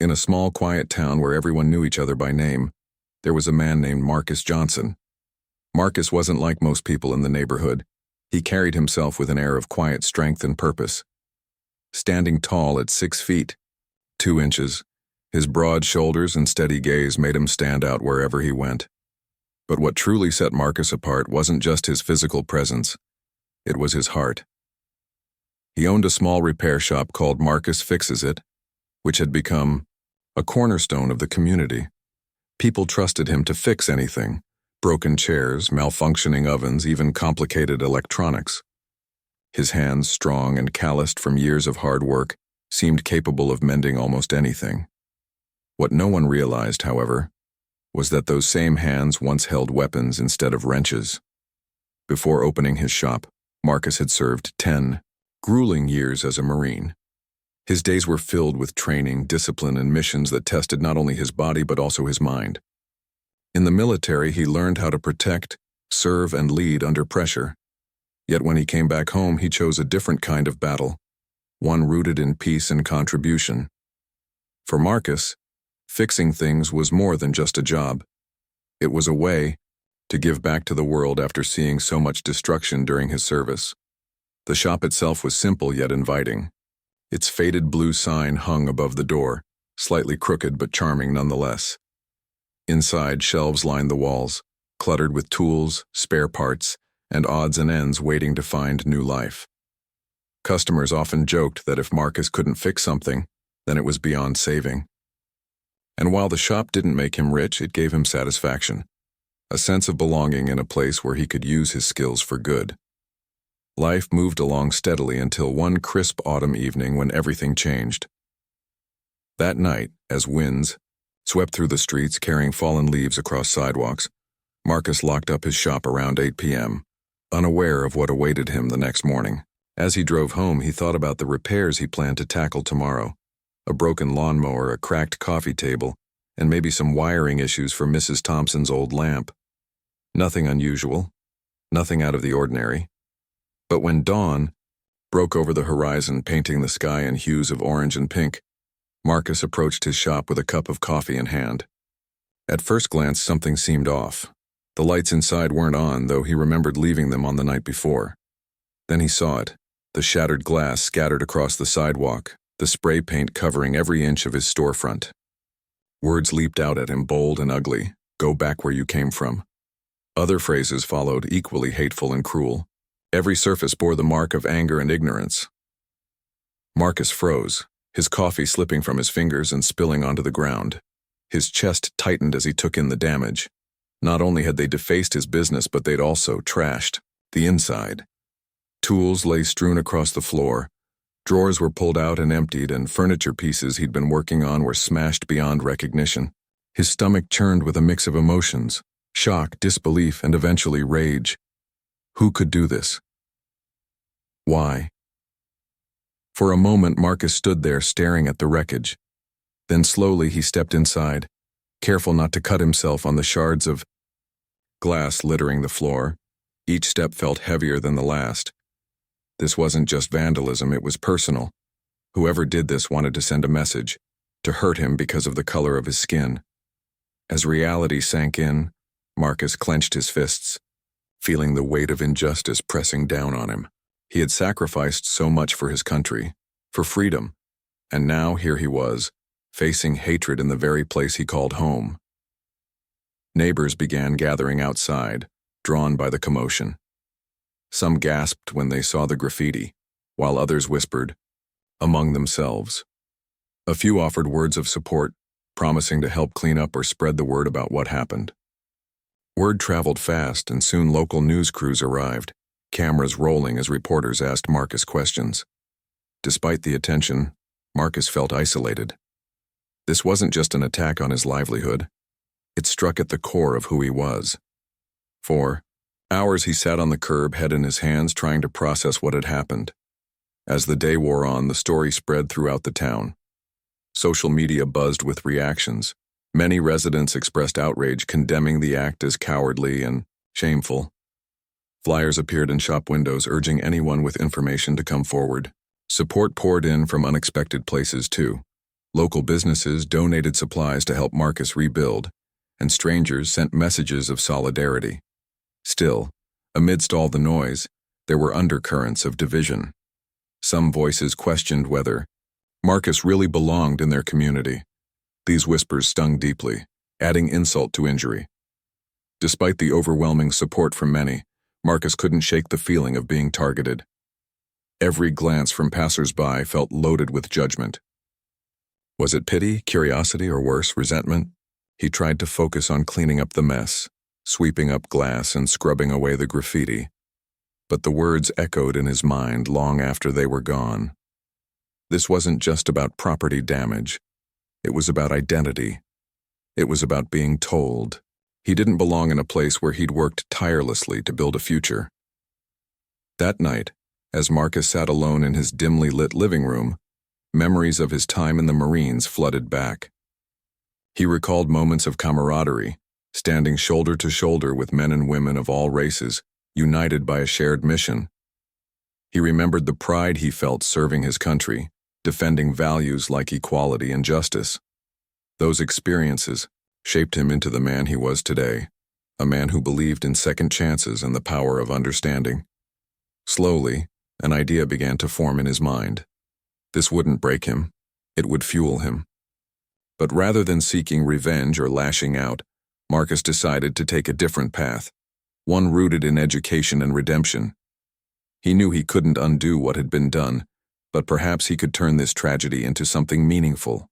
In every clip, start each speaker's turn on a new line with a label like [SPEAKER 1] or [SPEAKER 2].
[SPEAKER 1] In a small, quiet town where everyone knew each other by name, there was a man named Marcus Johnson. Marcus wasn't like most people in the neighborhood. He carried himself with an air of quiet strength and purpose. Standing tall at 6 feet, 2 inches, his broad shoulders and steady gaze made him stand out wherever he went. But what truly set Marcus apart wasn't just his physical presence, it was his heart. He owned a small repair shop called Marcus Fixes It, which had become a cornerstone of the community. People trusted him to fix anything: broken chairs, malfunctioning ovens, even complicated electronics. His hands, strong and calloused from years of hard work, seemed capable of mending almost anything. What no one realized, however, was that those same hands once held weapons instead of wrenches. Before opening his shop, Marcus had served 10 grueling years as a Marine. His days were filled with training, discipline, and missions that tested not only his body but also his mind. In the military, he learned how to protect, serve, and lead under pressure. Yet when he came back home, he chose a different kind of battle, one rooted in peace and contribution. For Marcus, fixing things was more than just a job. It was a way to give back to the world after seeing so much destruction during his service. The shop itself was simple yet inviting. Its faded blue sign hung above the door, slightly crooked but charming nonetheless. Inside, shelves lined the walls, cluttered with tools, spare parts, and odds and ends waiting to find new life. Customers often joked that if Marcus couldn't fix something, then it was beyond saving. And while the shop didn't make him rich, it gave him satisfaction, a sense of belonging in a place where he could use his skills for good. Life moved along steadily until one crisp autumn evening when everything changed. That night, as winds swept through the streets carrying fallen leaves across sidewalks, Marcus locked up his shop around 8 p.m., unaware of what awaited him the next morning. As he drove home, he thought about the repairs he planned to tackle tomorrow: a broken lawnmower, a cracked coffee table, and maybe some wiring issues for Mrs. Thompson's old lamp. Nothing unusual, nothing out of the ordinary. But when dawn broke over the horizon, painting the sky in hues of orange and pink, Marcus approached his shop with a cup of coffee in hand. At first glance, something seemed off. The lights inside weren't on, though he remembered leaving them on the night before. Then he saw it: the shattered glass scattered across the sidewalk, the spray paint covering every inch of his storefront. Words leaped out at him, bold and ugly: "Go back where you came from." Other phrases followed, equally hateful and cruel. Every surface bore the mark of anger and ignorance. Marcus froze, his coffee slipping from his fingers and spilling onto the ground. His chest tightened as he took in the damage. Not only had they defaced his business, but they'd also trashed the inside. Tools lay strewn across the floor. Drawers were pulled out and emptied, and furniture pieces he'd been working on were smashed beyond recognition. His stomach churned with a mix of emotions: shock, disbelief, and eventually rage. Who could do this? Why? For a moment, Marcus stood there staring at the wreckage. Then slowly he stepped inside, careful not to cut himself on the shards of glass littering the floor. Each step felt heavier than the last. This wasn't just vandalism, it was personal. Whoever did this wanted to send a message, to hurt him because of the color of his skin. As reality sank in, Marcus clenched his fists, feeling the weight of injustice pressing down on him. He had sacrificed so much for his country, for freedom, and now here he was, facing hatred in the very place he called home. Neighbors began gathering outside, drawn by the commotion. Some gasped when they saw the graffiti, while others whispered among themselves. A few offered words of support, promising to help clean up or spread the word about what happened. Word traveled fast, and soon local news crews arrived, cameras rolling as reporters asked Marcus questions. Despite the attention, Marcus felt isolated. This wasn't just an attack on his livelihood. It struck at the core of who he was. For hours he sat on the curb, head in his hands, trying to process what had happened. As the day wore on, the story spread throughout the town. Social media buzzed with reactions. Many residents expressed outrage, condemning the act as cowardly and shameful. Flyers appeared in shop windows, urging anyone with information to come forward. Support poured in from unexpected places, too. Local businesses donated supplies to help Marcus rebuild, and strangers sent messages of solidarity. Still, amidst all the noise, there were undercurrents of division. Some voices questioned whether Marcus really belonged in their community. These whispers stung deeply, adding insult to injury. Despite the overwhelming support from many, Marcus couldn't shake the feeling of being targeted. Every glance from passers-by felt loaded with judgment. Was it pity, curiosity, or worse, resentment? He tried to focus on cleaning up the mess, sweeping up glass and scrubbing away the graffiti. But the words echoed in his mind long after they were gone. This wasn't just about property damage. It was about identity. It was about being told he didn't belong in a place where he'd worked tirelessly to build a future. That night, as Marcus sat alone in his dimly lit living room, memories of his time in the Marines flooded back. He recalled moments of camaraderie, standing shoulder to shoulder with men and women of all races, united by a shared mission. He remembered the pride he felt serving his country, defending values like equality and justice. Those experiences shaped him into the man he was today, a man who believed in second chances and the power of understanding. Slowly, an idea began to form in his mind. This wouldn't break him, it would fuel him. But rather than seeking revenge or lashing out, Marcus decided to take a different path, one rooted in education and redemption. He knew he couldn't undo what had been done, but perhaps he could turn this tragedy into something meaningful.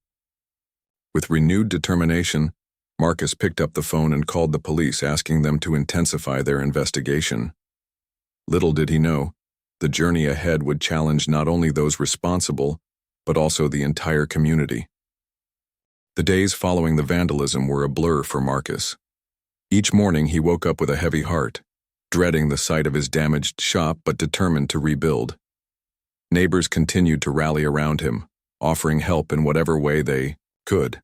[SPEAKER 1] With renewed determination, Marcus picked up the phone and called the police, asking them to intensify their investigation. Little did he know, the journey ahead would challenge not only those responsible, but also the entire community. The days following the vandalism were a blur for Marcus. Each morning he woke up with a heavy heart, dreading the sight of his damaged shop but determined to rebuild. Neighbors continued to rally around him, offering help in whatever way they could.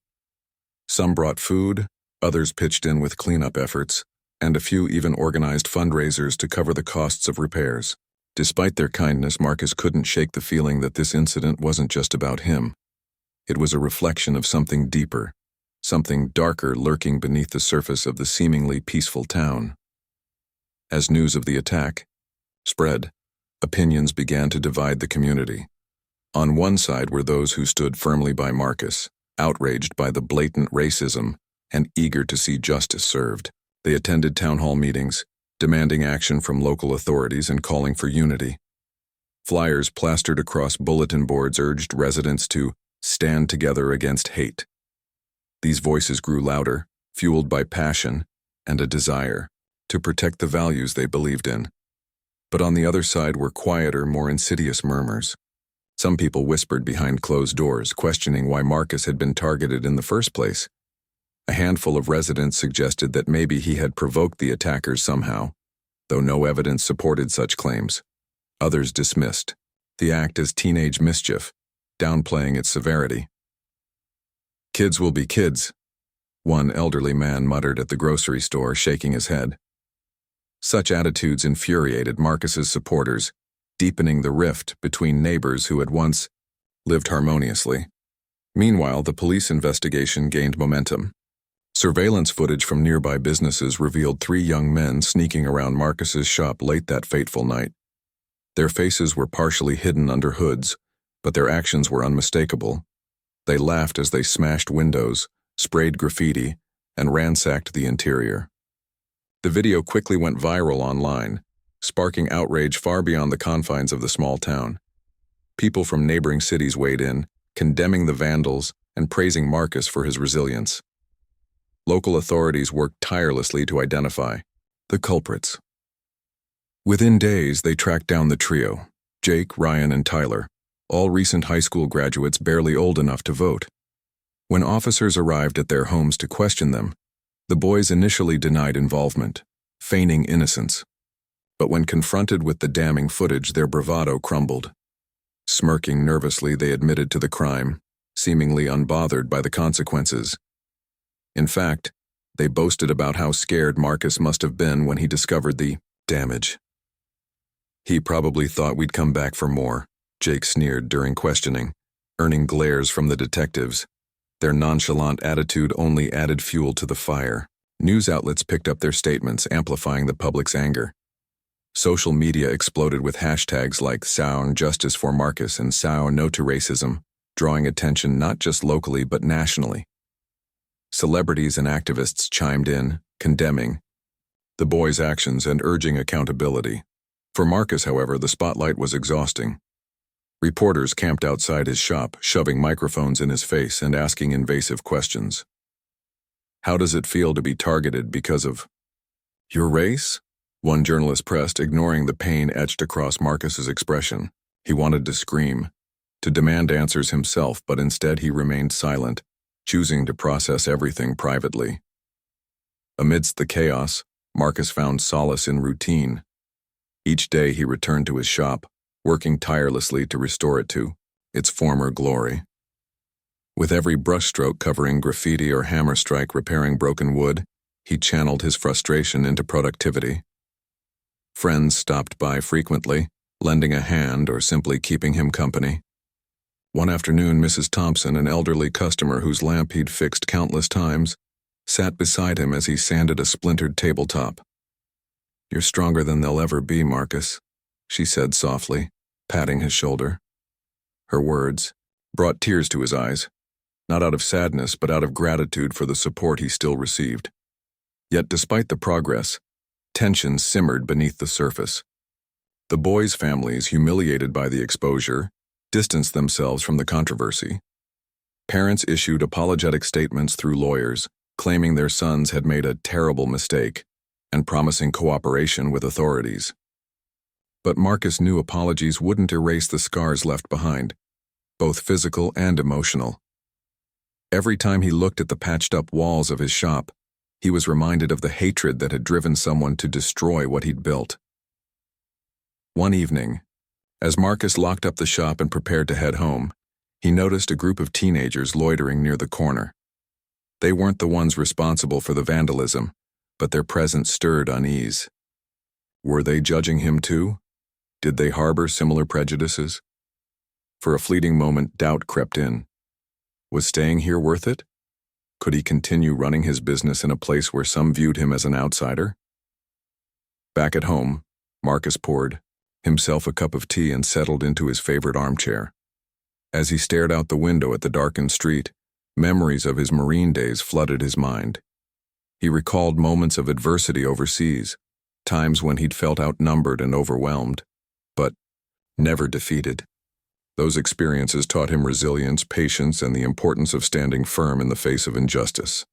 [SPEAKER 1] Some brought food, others pitched in with cleanup efforts, and a few even organized fundraisers to cover the costs of repairs. Despite their kindness, Marcus couldn't shake the feeling that this incident wasn't just about him. It was a reflection of something deeper, something darker lurking beneath the surface of the seemingly peaceful town. As news of the attack spread, opinions began to divide the community. On one side were those who stood firmly by Marcus, outraged by the blatant racism and eager to see justice served. They attended town hall meetings, demanding action from local authorities and calling for unity. Flyers plastered across bulletin boards urged residents to stand together against hate. These voices grew louder, fueled by passion and a desire to protect the values they believed in. But on the other side were quieter, more insidious murmurs. Some people whispered behind closed doors, questioning why Marcus had been targeted in the first place. A handful of residents suggested that maybe he had provoked the attackers somehow, though no evidence supported such claims. Others dismissed the act as teenage mischief, downplaying its severity. "Kids will be kids," one elderly man muttered at the grocery store, shaking his head. Such attitudes infuriated Marcus's supporters, deepening the rift between neighbors who had once lived harmoniously. Meanwhile, the police investigation gained momentum. Surveillance footage from nearby businesses revealed 3 young men sneaking around Marcus's shop late that fateful night. Their faces were partially hidden under hoods, but their actions were unmistakable. They laughed as they smashed windows, sprayed graffiti, and ransacked the interior. The video quickly went viral online, sparking outrage far beyond the confines of the small town. People from neighboring cities weighed in, condemning the vandals and praising Marcus for his resilience. Local authorities worked tirelessly to identify the culprits. Within days, they tracked down the trio, Jake, Ryan, and Tyler, all recent high school graduates barely old enough to vote. When officers arrived at their homes to question them, the boys initially denied involvement, feigning innocence. But when confronted with the damning footage, their bravado crumbled. Smirking nervously, they admitted to the crime, seemingly unbothered by the consequences. In fact, they boasted about how scared Marcus must have been when he discovered the damage. "He probably thought we'd come back for more," Jake sneered during questioning. earning glares from the detectives. Their nonchalant attitude only added fuel to the fire. News outlets picked up their statements, amplifying the public's anger. Social media exploded with hashtags like "Sound Justice for Marcus" and "Sound No to Racism," drawing attention not just locally but nationally. Celebrities and activists chimed in, condemning the boy's actions and urging accountability. For Marcus, however, the spotlight was exhausting. Reporters camped outside his shop, shoving microphones in his face and asking invasive questions. "How does it feel to be targeted because of your race?" one journalist pressed, ignoring the pain etched across Marcus's expression. He wanted to scream, to demand answers himself, but instead he remained silent, choosing to process everything privately. Amidst the chaos, Marcus found solace in routine. Each day he returned to his shop, working tirelessly to restore it to its former glory. With every brushstroke covering graffiti or hammer strike repairing broken wood, he channeled his frustration into productivity. Friends stopped by frequently, lending a hand or simply keeping him company. One afternoon, Mrs. Thompson, an elderly customer whose lamp he'd fixed countless times, sat beside him as he sanded a splintered tabletop. "You're stronger than they'll ever be, Marcus," she said softly, patting his shoulder. Her words brought tears to his eyes, not out of sadness but out of gratitude for the support he still received. Yet despite the progress, tension simmered beneath the surface. The boys' families, humiliated by the exposure, distanced themselves from the controversy. Parents issued apologetic statements through lawyers, claiming their sons had made a terrible mistake and promising cooperation with authorities. But Marcus knew apologies wouldn't erase the scars left behind, both physical and emotional. Every time he looked at the patched-up walls of his shop, he was reminded of the hatred that had driven someone to destroy what he'd built. One evening, as Marcus locked up the shop and prepared to head home, he noticed a group of teenagers loitering near the corner. They weren't the ones responsible for the vandalism, but their presence stirred unease. Were they judging him too? Did they harbor similar prejudices? For a fleeting moment, doubt crept in. Was staying here worth it? Could he continue running his business in a place where some viewed him as an outsider? Back at home, Marcus poured himself a cup of tea and settled into his favorite armchair. As he stared out the window at the darkened street, memories of his Marine days flooded his mind. He recalled moments of adversity overseas, times when he'd felt outnumbered and overwhelmed, but never defeated. Those experiences taught him resilience, patience, and the importance of standing firm in the face of injustice.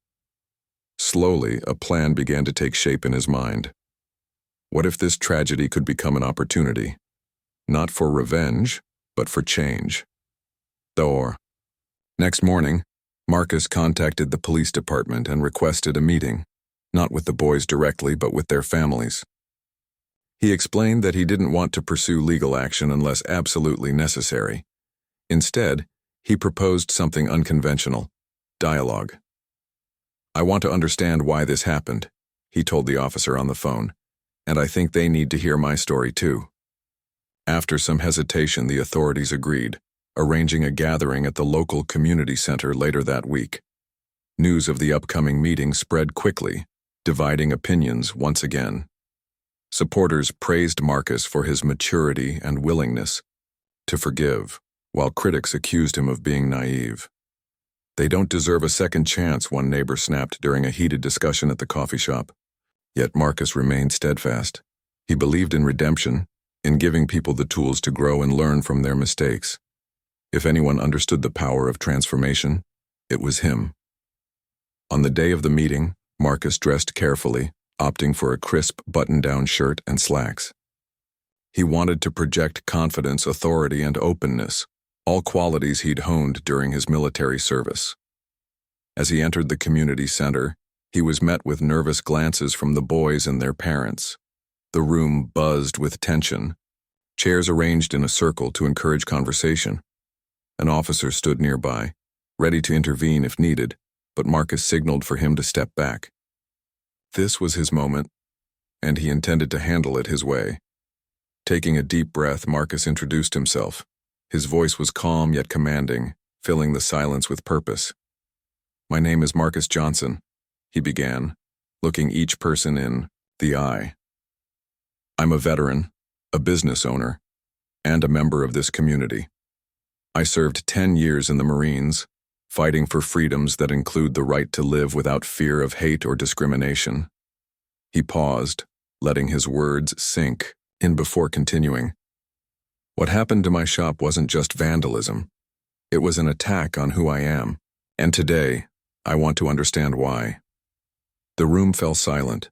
[SPEAKER 1] Slowly, a plan began to take shape in his mind. What if this tragedy could become an opportunity? Not for revenge, but for change. Next morning, Marcus contacted the police department and requested a meeting, not with the boys directly, but with their families. He explained that he didn't want to pursue legal action unless absolutely necessary. Instead, he proposed something unconventional: dialogue. "I want to understand why this happened," he told the officer on the phone, "and I think they need to hear my story too." After some hesitation, the authorities agreed, arranging a gathering at the local community center later that week. News of the upcoming meeting spread quickly, dividing opinions once again. Supporters praised Marcus for his maturity and willingness to forgive, while critics accused him of being naive. "They don't deserve a second chance," one neighbor snapped during a heated discussion at the coffee shop. Yet Marcus remained steadfast. He believed in redemption, in giving people the tools to grow and learn from their mistakes. If anyone understood the power of transformation, it was him. On the day of the meeting, Marcus dressed carefully, opting for a crisp button-down shirt and slacks. He wanted to project confidence, authority, and openness, all qualities he'd honed during his military service. As he entered the community center, he was met with nervous glances from the boys and their parents. The room buzzed with tension, chairs arranged in a circle to encourage conversation. An officer stood nearby, ready to intervene if needed, but Marcus signaled for him to step back. This was his moment, and he intended to handle it his way. Taking a deep breath, Marcus introduced himself, His voice was calm yet commanding, filling the silence with purpose. "My name is Marcus Johnson," he began, looking each person in the eye. "I'm a veteran, a business owner, and a member of this community. I served 10 years in the Marines, fighting for freedoms that include the right to live without fear of hate or discrimination." He paused, letting his words sink in before continuing. "What happened to my shop wasn't just vandalism. It was an attack on who I am, and today, I want to understand why." The room fell silent.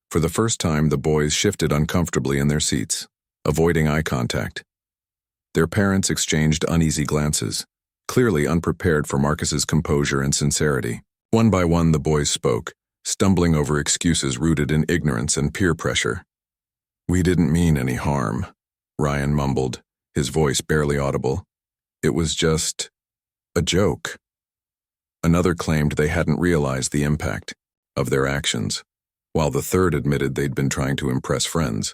[SPEAKER 1] For the first time, the boys shifted uncomfortably in their seats, avoiding eye contact. Their parents exchanged uneasy glances, clearly unprepared for Marcus's composure and sincerity. One by one, the boys spoke, stumbling over excuses rooted in ignorance and peer pressure. "We didn't mean any harm," Ryan mumbled, his voice barely audible. "It was just a joke." Another claimed they hadn't realized the impact of their actions, while the third admitted they'd been trying to impress friends.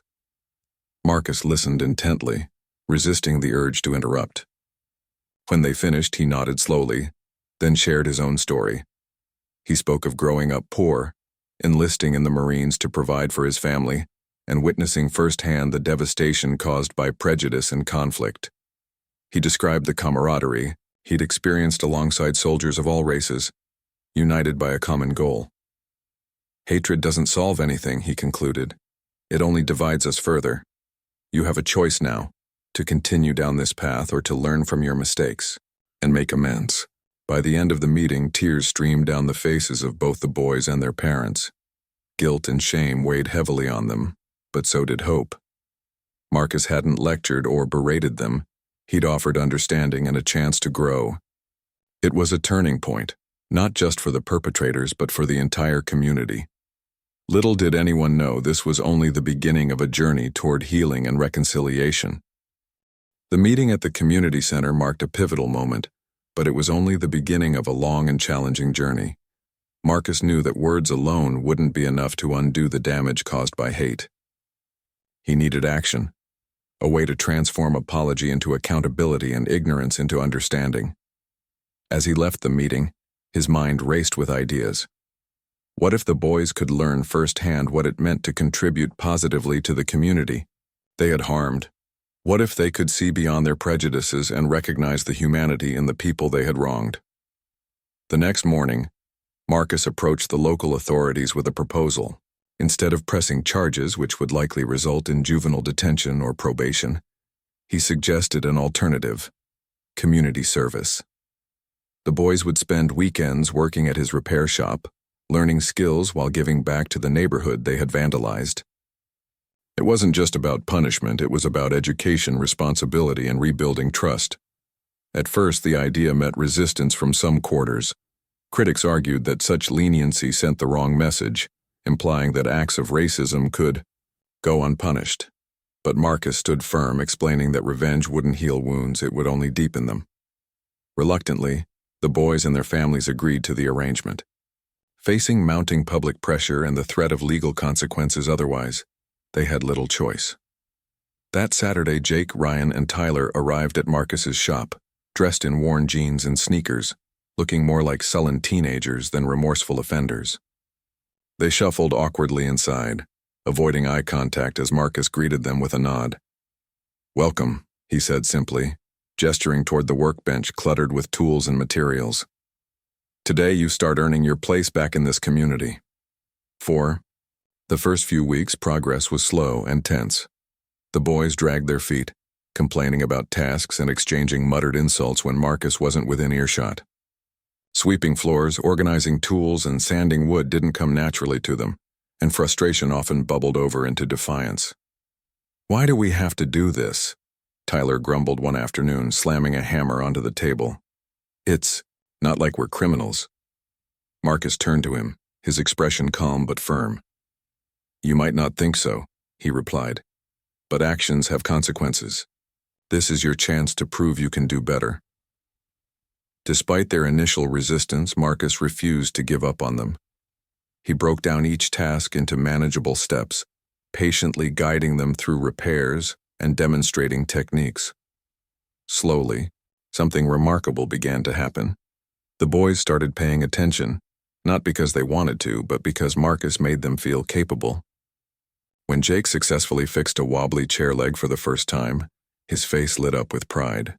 [SPEAKER 1] Marcus listened intently, resisting the urge to interrupt. When they finished, he nodded slowly, then shared his own story. He spoke of growing up poor, enlisting in the Marines to provide for his family, and witnessing firsthand the devastation caused by prejudice and conflict. He described the camaraderie he'd experienced alongside soldiers of all races, united by a common goal. "Hatred doesn't solve anything," he concluded. "It only divides us further. You have a choice now, to continue down this path or to learn from your mistakes and make amends." By the end of the meeting, tears streamed down the faces of both the boys and their parents. Guilt and shame weighed heavily on them, but so did hope. Marcus hadn't lectured or berated them. He'd offered understanding and a chance to grow. It was a turning point, not just for the perpetrators but for the entire community. Little did anyone know this was only the beginning of a journey toward healing and reconciliation. The meeting at the community center marked a pivotal moment, but it was only the beginning of a long and challenging journey. Marcus knew that words alone wouldn't be enough to undo the damage caused by hate. He needed action, a way to transform apology into accountability and ignorance into understanding. As he left the meeting, his mind raced with ideas. What if the boys could learn firsthand what it meant to contribute positively to the community they had harmed? What if they could see beyond their prejudices and recognize the humanity in the people they had wronged? The next morning, Marcus approached the local authorities with a proposal. Instead of pressing charges which would likely result in juvenile detention or probation, he suggested an alternative: community service. The boys would spend weekends working at his repair shop, learning skills while giving back to the neighborhood they had vandalized. It wasn't just about punishment, it was about education, responsibility, and rebuilding trust. At first, the idea met resistance from some quarters. Critics argued that such leniency sent the wrong message, implying that acts of racism could go unpunished. But Marcus stood firm, explaining that revenge wouldn't heal wounds, it would only deepen them. Reluctantly, the boys and their families agreed to the arrangement. Facing mounting public pressure and the threat of legal consequences otherwise, they had little choice. That Saturday, Jake, Ryan, and Tyler arrived at Marcus's shop, dressed in worn jeans and sneakers, looking more like sullen teenagers than remorseful offenders. They shuffled awkwardly inside, avoiding eye contact as Marcus greeted them with a nod. "Welcome," he said simply, gesturing toward the workbench cluttered with tools and materials. "Today you start earning your place back in this community." For the first few weeks, progress was slow and tense. The boys dragged their feet, complaining about tasks and exchanging muttered insults when Marcus wasn't within earshot. Sweeping floors, organizing tools, and sanding wood didn't come naturally to them, and frustration often bubbled over into defiance. "Why do we have to do this?" Tyler grumbled one afternoon, slamming a hammer onto the table. "It's not like we're criminals." Marcus turned to him, his expression calm but firm. "You might not think so," he replied, "but actions have consequences. This is your chance to prove you can do better." Despite their initial resistance, Marcus refused to give up on them. He broke down each task into manageable steps, patiently guiding them through repairs and demonstrating techniques. Slowly, something remarkable began to happen. The boys started paying attention, not because they wanted to, but because Marcus made them feel capable. When Jake successfully fixed a wobbly chair leg for the first time, his face lit up with pride.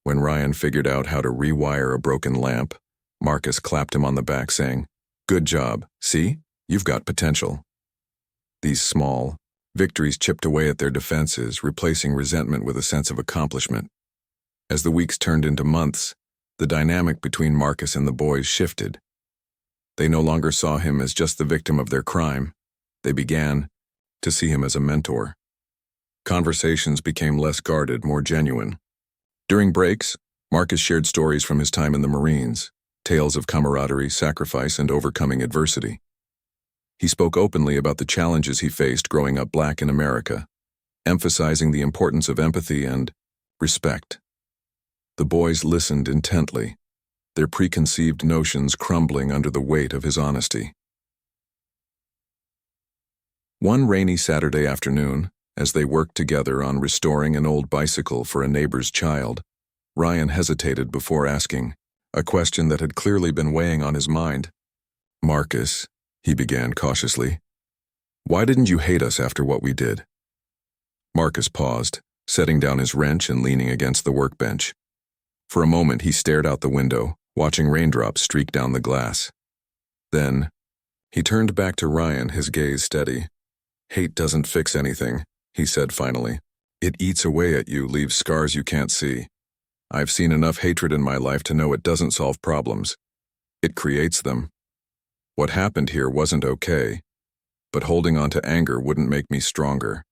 [SPEAKER 1] When Ryan figured out how to rewire a broken lamp, Marcus clapped him on the back saying, "Good job, see? You've got potential." These small victories chipped away at their defenses, replacing resentment with a sense of accomplishment. As the weeks turned into months, the dynamic between Marcus and the boys shifted. They no longer saw him as just the victim of their crime. They began to see him as a mentor. Conversations became less guarded, more genuine. During breaks, Marcus shared stories from his time in the Marines, tales of camaraderie, sacrifice, and overcoming adversity. He spoke openly about the challenges he faced growing up Black in America, emphasizing the importance of empathy and respect. The boys listened intently, their preconceived notions crumbling under the weight of his honesty. One rainy Saturday afternoon, as they worked together on restoring an old bicycle for a neighbor's child, Ryan hesitated before asking a question that had clearly been weighing on his mind. "Marcus," he began cautiously, "why didn't you hate us after what we did?" Marcus paused, setting down his wrench and leaning against the workbench. For a moment he stared out the window, watching raindrops streak down the glass. Then, he turned back to Ryan, his gaze steady. "Hate doesn't fix anything," he said finally. "It eats away at you, leaves scars you can't see. I've seen enough hatred in my life to know it doesn't solve problems. It creates them. What happened here wasn't okay, but holding on to anger wouldn't make me stronger.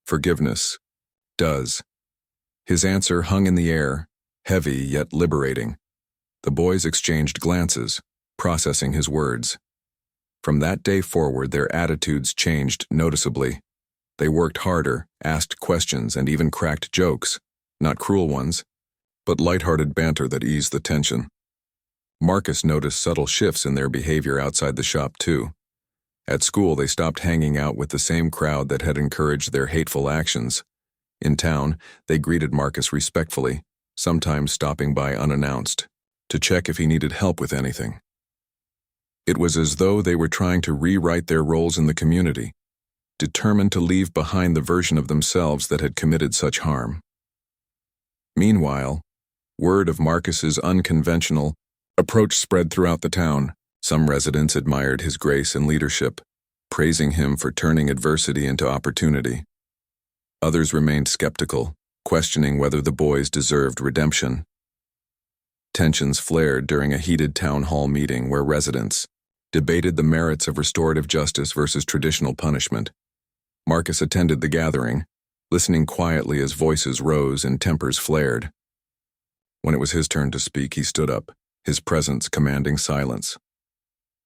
[SPEAKER 1] Forgiveness does." His answer hung in the air, heavy yet liberating. The boys exchanged glances, processing his words. From that day forward, their attitudes changed noticeably. They worked harder, asked questions, and even cracked jokes, not cruel ones, but lighthearted banter that eased the tension. Marcus noticed subtle shifts in their behavior outside the shop too. At school, they stopped hanging out with the same crowd that had encouraged their hateful actions. In town, they greeted Marcus respectfully, sometimes stopping by unannounced, to check if he needed help with anything. It was as though they were trying to rewrite their roles in the community, determined to leave behind the version of themselves that had committed such harm. Meanwhile, word of Marcus's unconventional approach spread throughout the town. Some residents admired his grace and leadership, praising him for turning adversity into opportunity. Others remained skeptical, questioning whether the boys deserved redemption. Tensions flared during a heated town hall meeting where residents debated the merits of restorative justice versus traditional punishment. Marcus attended the gathering, listening quietly as voices rose and tempers flared. When it was his turn to speak, he stood up, his presence commanding silence.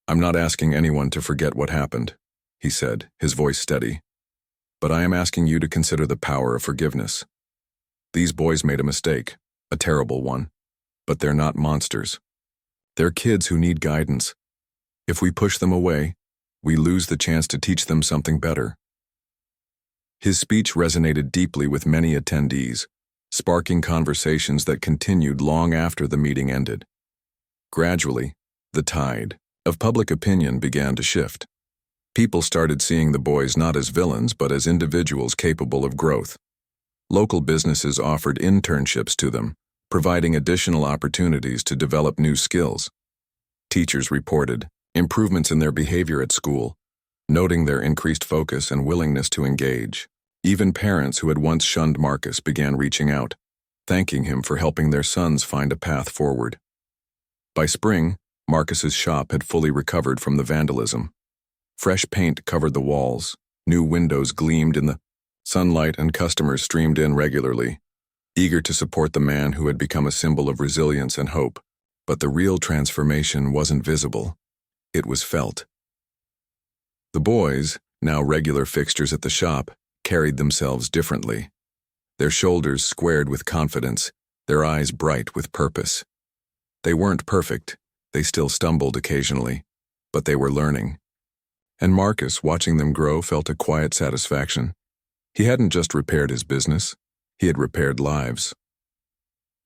[SPEAKER 1] "I'm not asking anyone to forget what happened," he said, his voice steady. "But I am asking you to consider the power of forgiveness. These boys made a mistake, a terrible one, but they're not monsters. They're kids who need guidance. If we push them away, we lose the chance to teach them something better." His speech resonated deeply with many attendees, sparking conversations that continued long after the meeting ended. Gradually, the tide of public opinion began to shift. People started seeing the boys not as villains but as individuals capable of growth. Local businesses offered internships to them, providing additional opportunities to develop new skills. Teachers reported improvements in their behavior at school, noting their increased focus and willingness to engage. Even parents who had once shunned Marcus began reaching out, thanking him for helping their sons find a path forward. By spring, Marcus's shop had fully recovered from the vandalism. Fresh paint covered the walls, new windows gleamed in the sunlight, and customers streamed in regularly, eager to support the man who had become a symbol of resilience and hope. But the real transformation wasn't visible. It was felt. The boys, now regular fixtures at the shop, carried themselves differently. Their shoulders squared with confidence, their eyes bright with purpose. They weren't perfect, they still stumbled occasionally, but they were learning. And Marcus, watching them grow, felt a quiet satisfaction. He hadn't just repaired his business, he had repaired lives.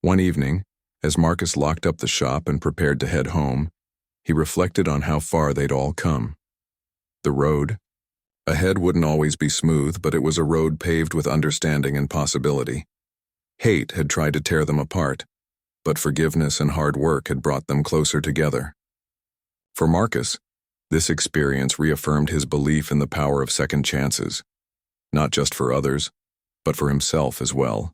[SPEAKER 1] One evening, as Marcus locked up the shop and prepared to head home, he reflected on how far they'd all come. The road ahead wouldn't always be smooth, but it was a road paved with understanding and possibility. Hate had tried to tear them apart, but forgiveness and hard work had brought them closer together. For Marcus, this experience reaffirmed his belief in the power of second chances, not just for others, but for himself as well.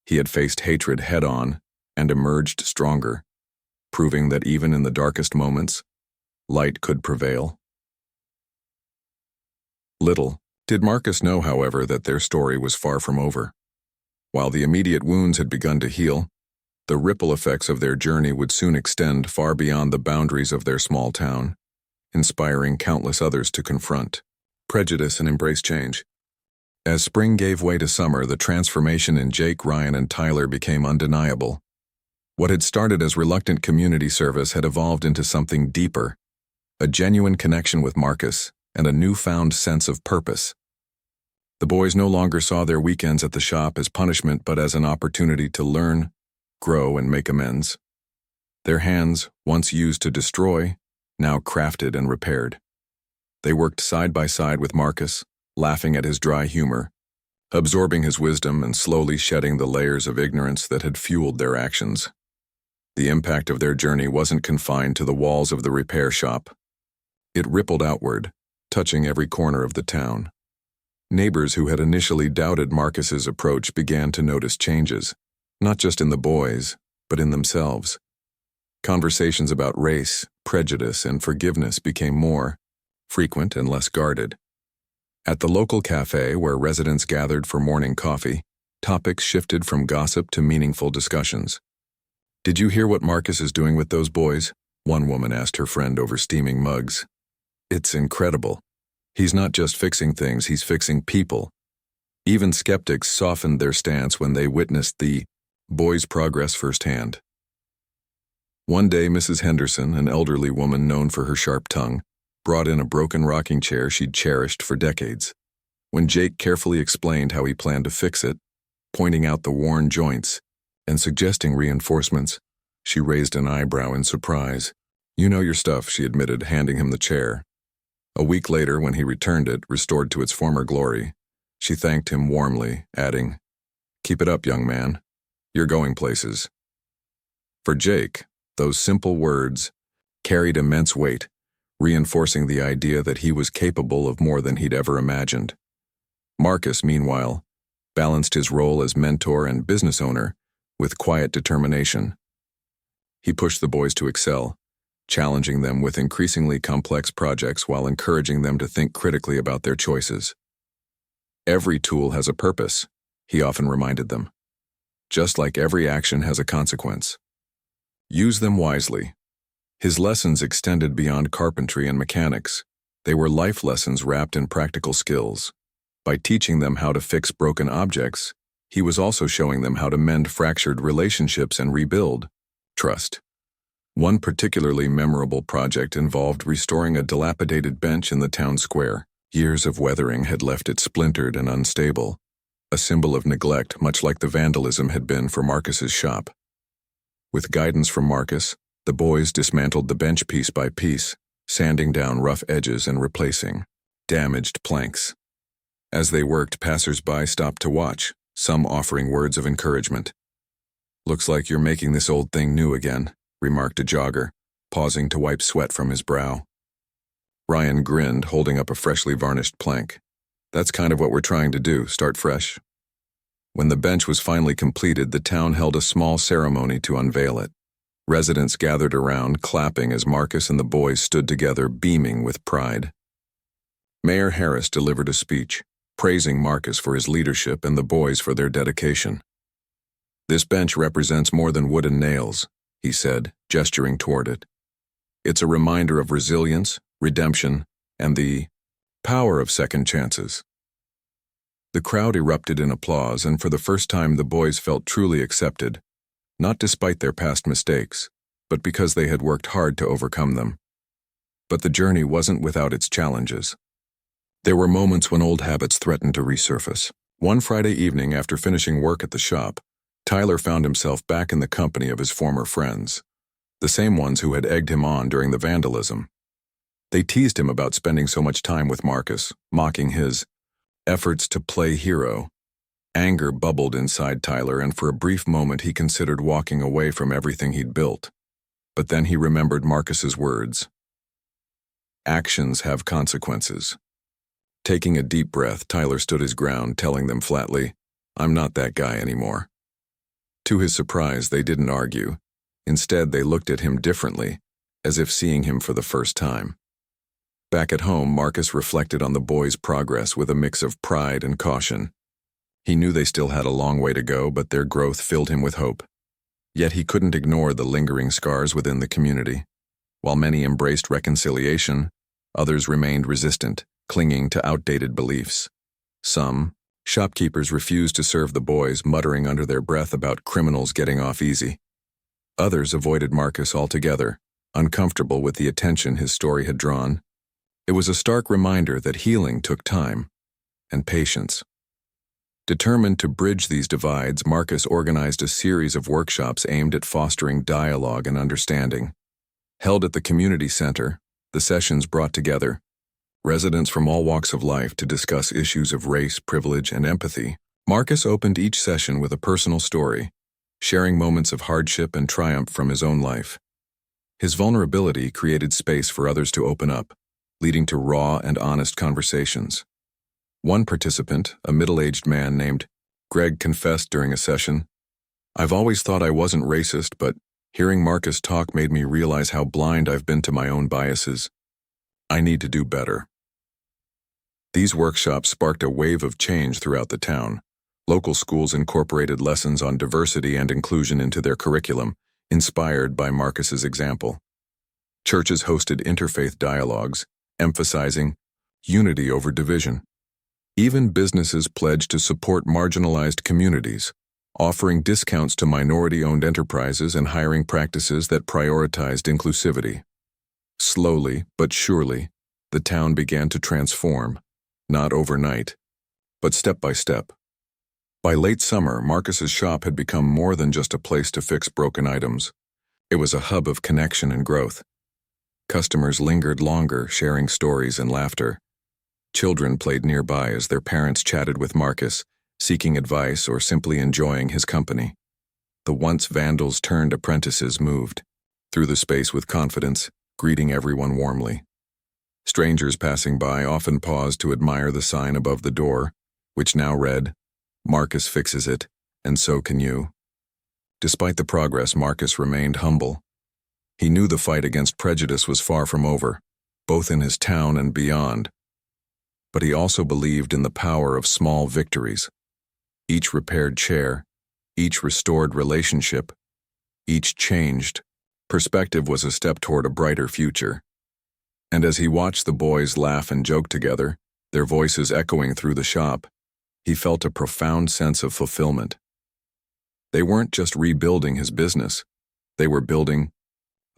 [SPEAKER 1] He had faced hatred head-on and emerged stronger, proving that even in the darkest moments, light could prevail. Little did Marcus know, however, that their story was far from over. While the immediate wounds had begun to heal, the ripple effects of their journey would soon extend far beyond the boundaries of their small town, inspiring countless others to confront prejudice and embrace change. As spring gave way to summer, the transformation in Jake, Ryan, and Tyler became undeniable. What had started as reluctant community service had evolved into something deeper, a genuine connection with Marcus and a newfound sense of purpose. The boys no longer saw their weekends at the shop as punishment, but as an opportunity to learn, grow, and make amends. Their hands, once used to destroy, now crafted and repaired. They worked side by side with Marcus, laughing at his dry humor, absorbing his wisdom and slowly shedding the layers of ignorance that had fueled their actions. The impact of their journey wasn't confined to the walls of the repair shop. It rippled outward, touching every corner of the town. Neighbors who had initially doubted Marcus's approach began to notice changes, not just in the boys, but in themselves. Conversations about race, prejudice, and forgiveness became more frequent and less guarded. At the local cafe where residents gathered for morning coffee, topics shifted from gossip to meaningful discussions. "Did you hear what Marcus is doing with those boys?" one woman asked her friend over steaming mugs. "It's incredible. He's not just fixing things, he's fixing people." Even skeptics softened their stance when they witnessed the boys' progress firsthand. One day, Mrs. Henderson, an elderly woman known for her sharp tongue, brought in a broken rocking chair she'd cherished for decades. When Jake carefully explained how he planned to fix it, pointing out the worn joints and suggesting reinforcements, she raised an eyebrow in surprise. "You know your stuff," she admitted, handing him the chair. A week later, when he returned it, restored to its former glory, she thanked him warmly, adding, "Keep it up, young man. You're going places." For Jake, those simple words carried immense weight, reinforcing the idea that he was capable of more than he'd ever imagined. Marcus, meanwhile, balanced his role as mentor and business owner with quiet determination. He pushed the boys to excel, challenging them with increasingly complex projects while encouraging them to think critically about their choices. "Every tool has a purpose," he often reminded them. "Just like every action has a consequence. Use them wisely." His lessons extended beyond carpentry and mechanics. They were life lessons wrapped in practical skills. By teaching them how to fix broken objects, he was also showing them how to mend fractured relationships and rebuild trust. One particularly memorable project involved restoring a dilapidated bench in the town square. Years of weathering had left it splintered and unstable, a symbol of neglect much like the vandalism had been for Marcus's shop. With guidance from Marcus, the boys dismantled the bench piece by piece, sanding down rough edges and replacing damaged planks. As they worked, passers-by stopped to watch, some offering words of encouragement. "Looks like you're making this old thing new again," remarked a jogger, pausing to wipe sweat from his brow. Ryan grinned, holding up a freshly varnished plank. "That's kind of what we're trying to do, start fresh." When the bench was finally completed, the town held a small ceremony to unveil it. Residents gathered around, clapping as Marcus and the boys stood together, beaming with pride. Mayor Harris delivered a speech, praising Marcus for his leadership and the boys for their dedication. "This bench represents more than wood and nails," he said, gesturing toward it. "It's a reminder of resilience, redemption, and the power of second chances." The crowd erupted in applause, and for the first time the boys felt truly accepted, not despite their past mistakes, but because they had worked hard to overcome them. But the journey wasn't without its challenges. There were moments when old habits threatened to resurface. One Friday evening, after finishing work at the shop, Tyler found himself back in the company of his former friends, the same ones who had egged him on during the vandalism. They teased him about spending so much time with Marcus, mocking his efforts to play hero. Anger bubbled inside Tyler, and for a brief moment he considered walking away from everything he'd built. But then he remembered Marcus's words. Actions have consequences. Taking a deep breath, Tyler stood his ground, telling them flatly, "I'm not that guy anymore." To his surprise, they didn't argue. Instead, they looked at him differently, as if seeing him for the first time. Back at home, Marcus reflected on the boys' progress with a mix of pride and caution. He knew they still had a long way to go, but their growth filled him with hope. Yet he couldn't ignore the lingering scars within the community. While many embraced reconciliation, others remained resistant, clinging to outdated beliefs. Some shopkeepers refused to serve the boys, muttering under their breath about criminals getting off easy. Others avoided Marcus altogether, uncomfortable with the attention his story had drawn. It was a stark reminder that healing took time and patience. Determined to bridge these divides, Marcus organized a series of workshops aimed at fostering dialogue and understanding. Held at the community center, the sessions brought together residents from all walks of life to discuss issues of race, privilege, and empathy. Marcus opened each session with a personal story, sharing moments of hardship and triumph from his own life. His vulnerability created space for others to open up, leading to raw and honest conversations. One participant, a middle-aged man named Greg, confessed during a session, "I've always thought I wasn't racist, but hearing Marcus talk made me realize how blind I've been to my own biases. I need to do better." These workshops sparked a wave of change throughout the town. Local schools incorporated lessons on diversity and inclusion into their curriculum, inspired by Marcus's example. Churches hosted interfaith dialogues, emphasizing unity over division. Even businesses pledged to support marginalized communities, offering discounts to minority-owned enterprises and hiring practices that prioritized inclusivity. Slowly but surely, the town began to transform, not overnight, but step by step. By late summer, Marcus's shop had become more than just a place to fix broken items. It was a hub of connection and growth. Customers lingered longer, sharing stories and laughter. Children played nearby as their parents chatted with Marcus, seeking advice or simply enjoying his company. The once vandals turned apprentices moved through the space with confidence, greeting everyone warmly. Strangers passing by often paused to admire the sign above the door, which now read, "Marcus fixes it, and so can you." Despite the progress, Marcus remained humble. He knew the fight against prejudice was far from over, both in his town and beyond. But he also believed in the power of small victories. Each repaired chair, each restored relationship, each changed perspective was a step toward a brighter future. And as he watched the boys laugh and joke together, their voices echoing through the shop, he felt a profound sense of fulfillment. They weren't just rebuilding his business, they were building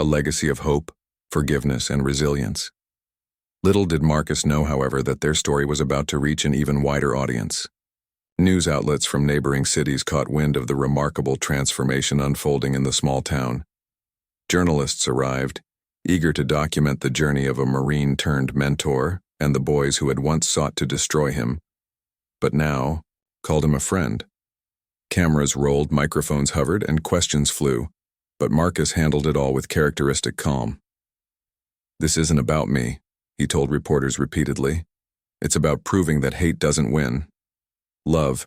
[SPEAKER 1] a legacy of hope, forgiveness, and resilience. Little did Marcus know, however, that their story was about to reach an even wider audience. News outlets from neighboring cities caught wind of the remarkable transformation unfolding in the small town. Journalists arrived, eager to document the journey of a Marine-turned-mentor and the boys who had once sought to destroy him, but now called him a friend. Cameras rolled, microphones hovered, and questions flew, but Marcus handled it all with characteristic calm. "This isn't about me," he told reporters repeatedly. "It's about proving that hate doesn't win. Love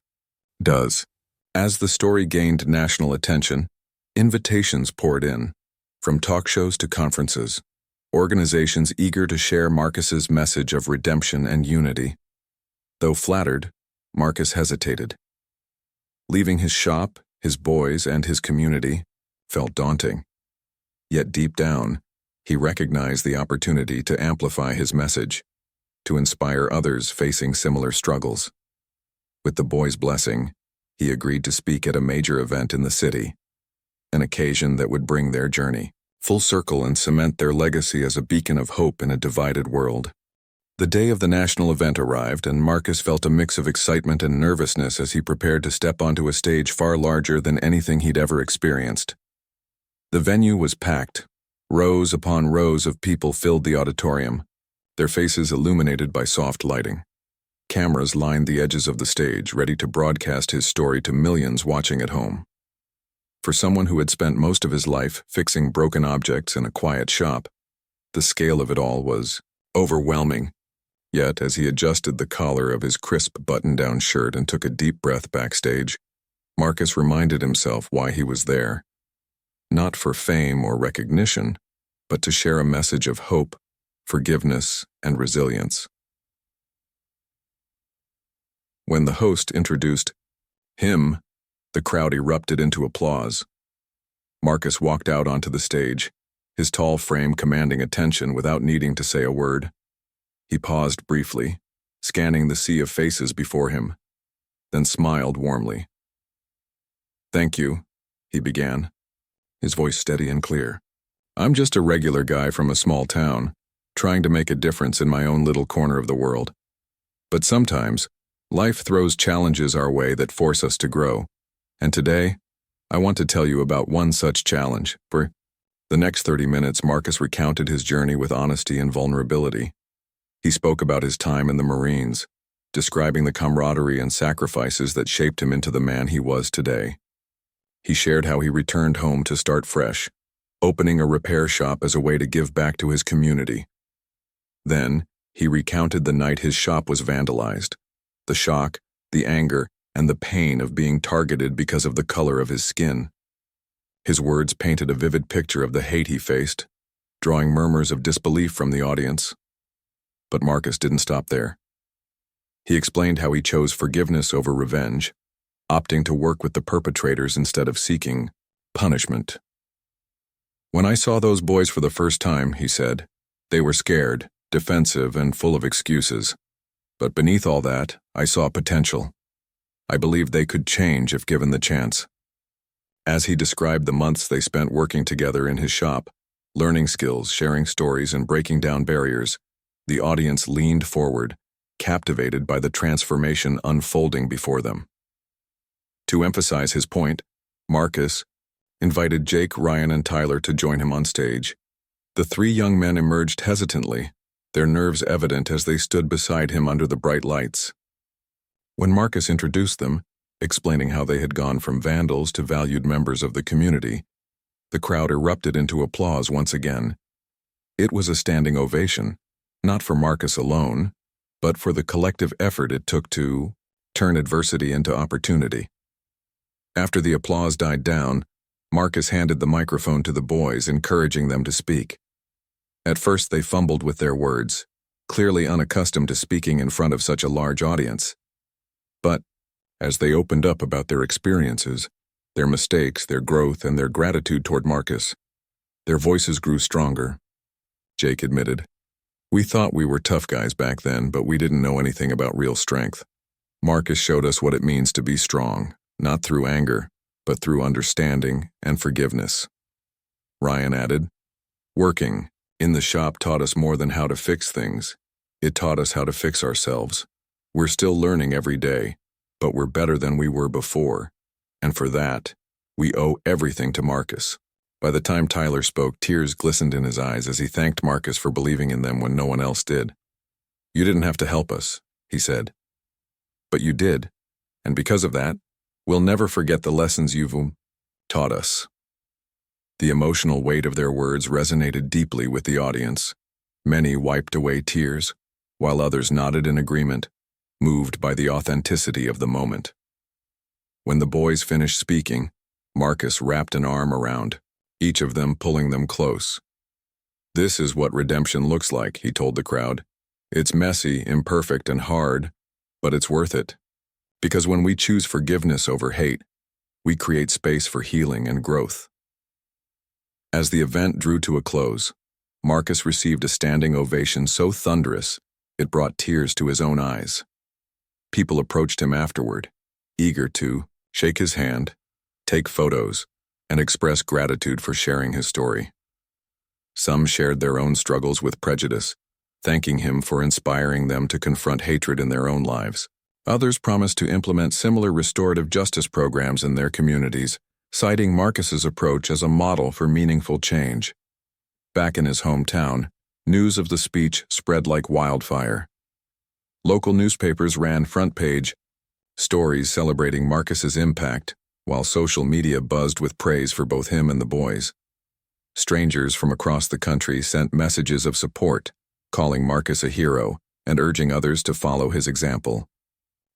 [SPEAKER 1] does." As the story gained national attention, invitations poured in, from talk shows to conferences, organizations eager to share Marcus's message of redemption and unity. Though flattered, Marcus hesitated. Leaving his shop, his boys, and his community felt daunting. Yet deep down, he recognized the opportunity to amplify his message, to inspire others facing similar struggles. With the boys' blessing, he agreed to speak at a major event in the city, an occasion that would bring their journey full circle and cement their legacy as a beacon of hope in a divided world. The day of the national event arrived, and Marcus felt a mix of excitement and nervousness as he prepared to step onto a stage far larger than anything he'd ever experienced. The venue was packed. Rows upon rows of people filled the auditorium, their faces illuminated by soft lighting. Cameras lined the edges of the stage, ready to broadcast his story to millions watching at home. For someone who had spent most of his life fixing broken objects in a quiet shop, the scale of it all was overwhelming. Yet, as he adjusted the collar of his crisp button-down shirt and took a deep breath backstage, Marcus reminded himself why he was there. Not for fame or recognition, but to share a message of hope, forgiveness, and resilience. When the host introduced him, the crowd erupted into applause. Marcus walked out onto the stage, his tall frame commanding attention without needing to say a word. He paused briefly, scanning the sea of faces before him, then smiled warmly. "Thank you," he began, his voice steady and clear. "I'm just a regular guy from a small town, trying to make a difference in my own little corner of the world. But sometimes, life throws challenges our way that force us to grow. And today, I want to tell you about one such challenge." For the next 30 minutes, Marcus recounted his journey with honesty and vulnerability. He spoke about his time in the Marines, describing the camaraderie and sacrifices that shaped him into the man he was today. He shared how he returned home to start fresh, opening a repair shop as a way to give back to his community. Then, he recounted the night his shop was vandalized, the shock, the anger, and the pain of being targeted because of the color of his skin. His words painted a vivid picture of the hate he faced, drawing murmurs of disbelief from the audience. But Marcus didn't stop there. He explained how he chose forgiveness over revenge, opting to work with the perpetrators instead of seeking punishment. "When I saw those boys for the first time," he said, "they were scared, defensive, and full of excuses. But beneath all that, I saw potential. I believed they could change if given the chance." As he described the months they spent working together in his shop, learning skills, sharing stories, and breaking down barriers, the audience leaned forward, captivated by the transformation unfolding before them. To emphasize his point, Marcus invited Jake, Ryan, and Tyler to join him on stage. The three young men emerged hesitantly, their nerves evident as they stood beside him under the bright lights. When Marcus introduced them, explaining how they had gone from vandals to valued members of the community, the crowd erupted into applause once again. It was a standing ovation, not for Marcus alone, but for the collective effort it took to turn adversity into opportunity. After the applause died down, Marcus handed the microphone to the boys, encouraging them to speak. At first they fumbled with their words, clearly unaccustomed to speaking in front of such a large audience. But as they opened up about their experiences, their mistakes, their growth, and their gratitude toward Marcus, their voices grew stronger. Jake admitted, "We thought we were tough guys back then, but we didn't know anything about real strength. Marcus showed us what it means to be strong, not through anger, but through understanding and forgiveness." Ryan added, "Working in the shop taught us more than how to fix things. It taught us how to fix ourselves. We're still learning every day, but we're better than we were before. And for that, we owe everything to Marcus." By the time Tyler spoke, tears glistened in his eyes as he thanked Marcus for believing in them when no one else did. "You didn't have to help us," he said. "But you did, and because of that, we'll never forget the lessons you've taught us." The emotional weight of their words resonated deeply with the audience. Many wiped away tears, while others nodded in agreement, moved by the authenticity of the moment. When the boys finished speaking, Marcus wrapped an arm around each of them, pulling them close. "This is what redemption looks like," he told the crowd. "It's messy, imperfect, and hard, but it's worth it. Because when we choose forgiveness over hate, we create space for healing and growth." As the event drew to a close, Marcus received a standing ovation so thunderous it brought tears to his own eyes. People approached him afterward, eager to shake his hand, take photos, and express gratitude for sharing his story. Some shared their own struggles with prejudice, thanking him for inspiring them to confront hatred in their own lives. Others promised to implement similar restorative justice programs in their communities, citing Marcus's approach as a model for meaningful change. Back in his hometown, news of the speech spread like wildfire. Local newspapers ran front-page stories celebrating Marcus's impact, while social media buzzed with praise for both him and the boys. Strangers from across the country sent messages of support, calling Marcus a hero and urging others to follow his example.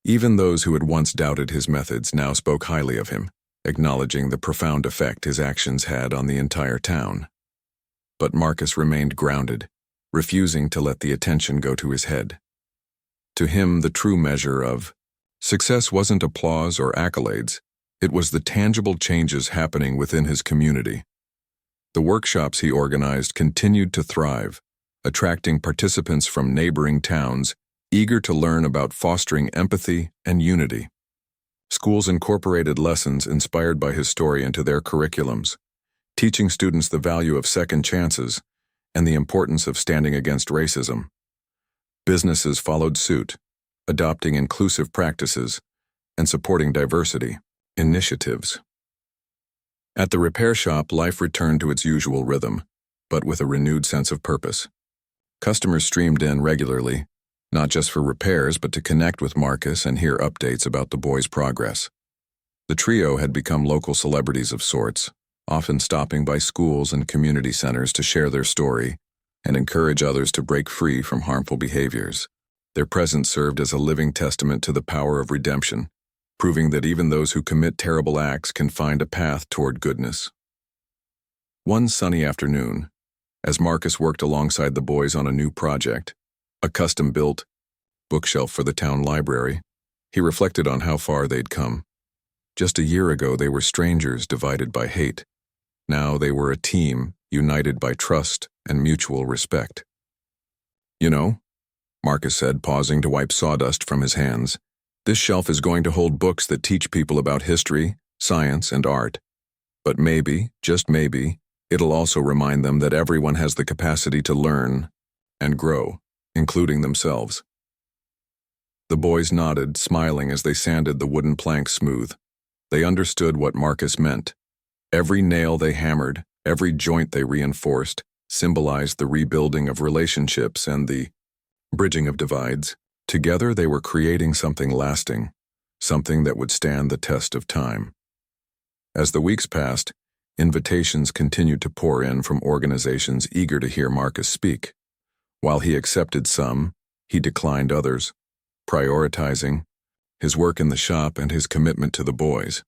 [SPEAKER 1] Even those who had once doubted his methods now spoke highly of him, acknowledging the profound effect his actions had on the entire town. But Marcus remained grounded, refusing to let the attention go to his head. To him, the true measure of success wasn't applause or accolades, it was the tangible changes happening within his community. The workshops he organized continued to thrive, attracting participants from neighboring towns eager to learn about fostering empathy and unity. Schools incorporated lessons inspired by his story into their curriculums, teaching students the value of second chances and the importance of standing against racism. Businesses followed suit, adopting inclusive practices and supporting diversity initiatives. At the repair shop, life returned to its usual rhythm, but with a renewed sense of purpose. Customers streamed in regularly, not just for repairs but to connect with Marcus and hear updates about the boys' progress. The trio had become local celebrities of sorts, often stopping by schools and community centers to share their story and encourage others to break free from harmful behaviors. Their presence served as a living testament to the power of redemption, proving that even those who commit terrible acts can find a path toward goodness. One sunny afternoon, as Marcus worked alongside the boys on a new project, a custom-built bookshelf for the town library, he reflected on how far they'd come. Just a year ago, they were strangers divided by hate. Now they were a team united by trust and mutual respect. "You know," Marcus said, pausing to wipe sawdust from his hands, "this shelf is going to hold books that teach people about history, science, and art. But maybe, just maybe, it'll also remind them that everyone has the capacity to learn and grow, including themselves." The boys nodded, smiling as they sanded the wooden planks smooth. They understood what Marcus meant. Every nail they hammered, every joint they reinforced, symbolized the rebuilding of relationships and the bridging of divides. Together they were creating something lasting, something that would stand the test of time. As the weeks passed, invitations continued to pour in from organizations eager to hear Marcus speak. While he accepted some, he declined others, prioritizing his work in the shop and his commitment to the boys.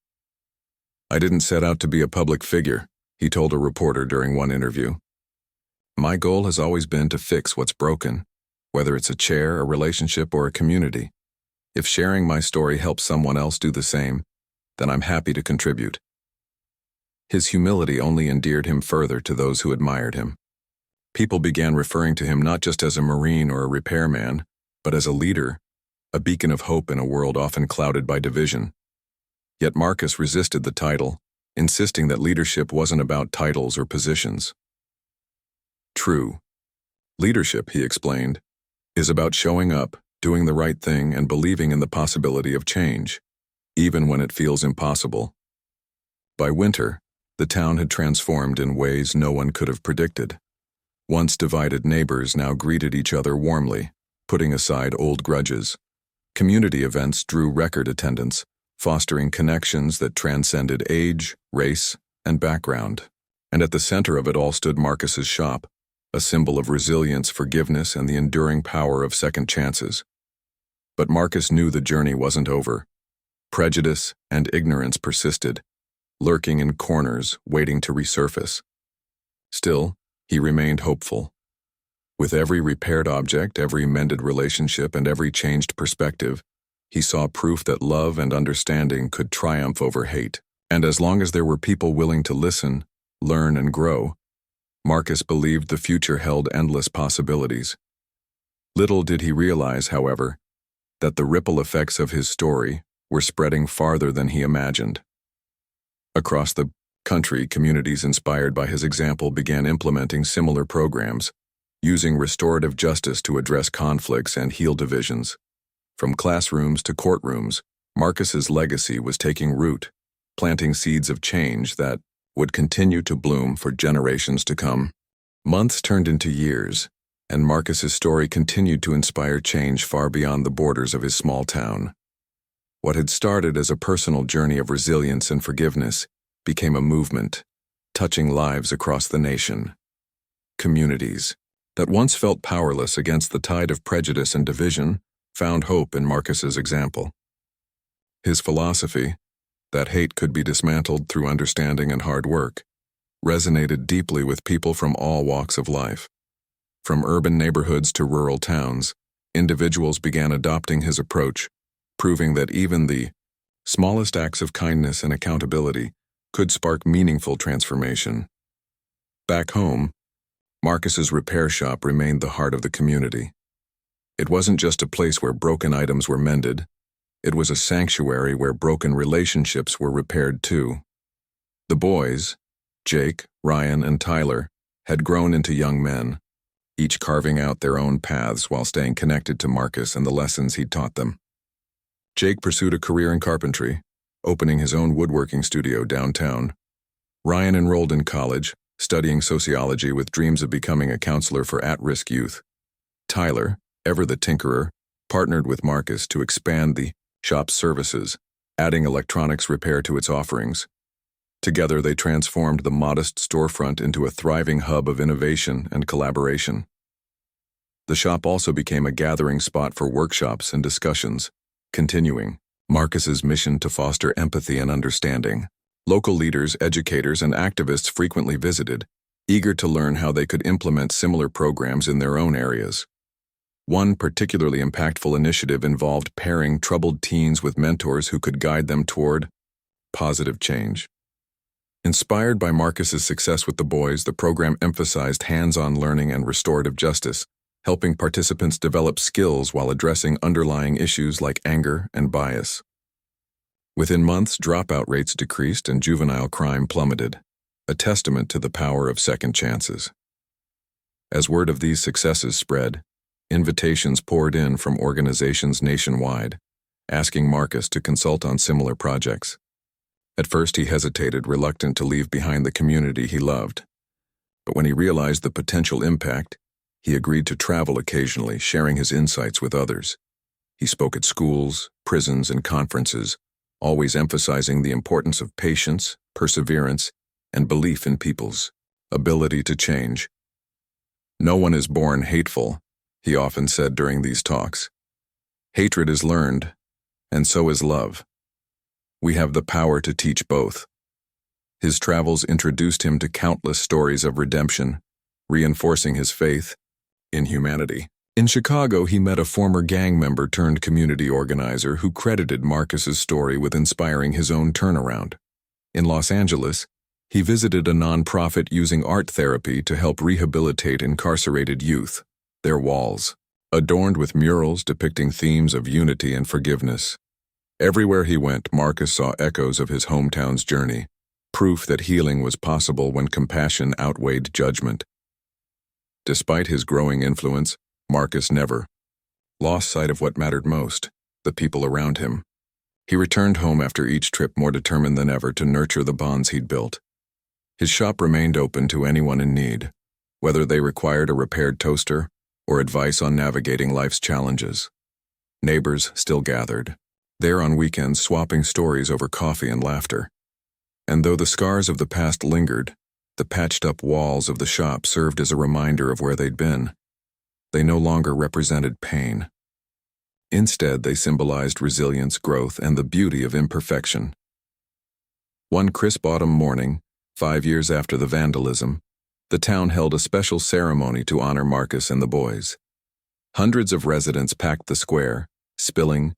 [SPEAKER 1] "I didn't set out to be a public figure," he told a reporter during one interview. "My goal has always been to fix what's broken, whether it's a chair, a relationship, or a community. If sharing my story helps someone else do the same, then I'm happy to contribute." His humility only endeared him further to those who admired him. People began referring to him not just as a Marine or a repairman, but as a leader, a beacon of hope in a world often clouded by division. Yet Marcus resisted the title, insisting that leadership wasn't about titles or positions. "True leadership," he explained, "is about showing up, doing the right thing, and believing in the possibility of change, even when it feels impossible." By winter, the town had transformed in ways no one could have predicted. Once divided neighbors now greeted each other warmly, putting aside old grudges. Community events drew record attendance, fostering connections that transcended age, race, and background. And at the center of it all stood Marcus's shop, a symbol of resilience, forgiveness, and the enduring power of second chances. But Marcus knew the journey wasn't over. Prejudice and ignorance persisted, lurking in corners, waiting to resurface. Still, he remained hopeful. With every repaired object, every mended relationship, and every changed perspective, he saw proof that love and understanding could triumph over hate. And as long as there were people willing to listen, learn, and grow, Marcus believed the future held endless possibilities. Little did he realize, however, that the ripple effects of his story were spreading farther than he imagined. Across the country, communities inspired by his example began implementing similar programs, using restorative justice to address conflicts and heal divisions. From classrooms to courtrooms, Marcus's legacy was taking root, planting seeds of change that would continue to bloom for generations to come. Months turned into years, and Marcus's story continued to inspire change far beyond the borders of his small town. What had started as a personal journey of resilience and forgiveness became a movement, touching lives across the nation. Communities that once felt powerless against the tide of prejudice and division found hope in Marcus's example. His philosophy, that hate could be dismantled through understanding and hard work, resonated deeply with people from all walks of life. From urban neighborhoods to rural towns, individuals began adopting his approach, proving that even the smallest acts of kindness and accountability could spark meaningful transformation. Back home, Marcus's repair shop remained the heart of the community. It wasn't just a place where broken items were mended, it was a sanctuary where broken relationships were repaired too. The boys, Jake, Ryan, and Tyler, had grown into young men, each carving out their own paths while staying connected to Marcus and the lessons he'd taught them. Jake pursued a career in carpentry, opening his own woodworking studio downtown. Ryan enrolled in college, studying sociology with dreams of becoming a counselor for at-risk youth. Tyler, ever the tinkerer, partnered with Marcus to expand the shop's services, adding electronics repair to its offerings. Together, they transformed the modest storefront into a thriving hub of innovation and collaboration. The shop also became a gathering spot for workshops and discussions, continuing Marcus's mission to foster empathy and understanding. Local leaders, educators, and activists frequently visited, eager to learn how they could implement similar programs in their own areas. One particularly impactful initiative involved pairing troubled teens with mentors who could guide them toward positive change. Inspired by Marcus's success with the boys, the program emphasized hands-on learning and restorative justice, helping participants develop skills while addressing underlying issues like anger and bias. Within months, dropout rates decreased and juvenile crime plummeted, a testament to the power of second chances. As word of these successes spread, invitations poured in from organizations nationwide, asking Marcus to consult on similar projects. At first, he hesitated, reluctant to leave behind the community he loved. But when he realized the potential impact, he agreed to travel occasionally, sharing his insights with others. He spoke at schools, prisons, and conferences, always emphasizing the importance of patience, perseverance, and belief in people's ability to change. "No one is born hateful," he often said during these talks. "Hatred is learned, and so is love. We have the power to teach both." His travels introduced him to countless stories of redemption, reinforcing his faith in humanity. In Chicago, he met a former gang member turned community organizer who credited Marcus's story with inspiring his own turnaround. In Los Angeles, he visited a nonprofit using art therapy to help rehabilitate incarcerated youth, their walls adorned with murals depicting themes of unity and forgiveness. Everywhere he went, Marcus saw echoes of his hometown's journey, proof that healing was possible when compassion outweighed judgment. Despite his growing influence, Marcus never lost sight of what mattered most, the people around him. He returned home after each trip more determined than ever to nurture the bonds he'd built. His shop remained open to anyone in need, whether they required a repaired toaster or advice on navigating life's challenges. Neighbors still gathered, there on weekends swapping stories over coffee and laughter. And though the scars of the past lingered, the patched-up walls of the shop served as a reminder of where they'd been. They no longer represented pain. Instead, they symbolized resilience, growth, and the beauty of imperfection. One crisp autumn morning, 5 years after the vandalism, the town held a special ceremony to honor Marcus and the boys. Hundreds of residents packed the square, spilling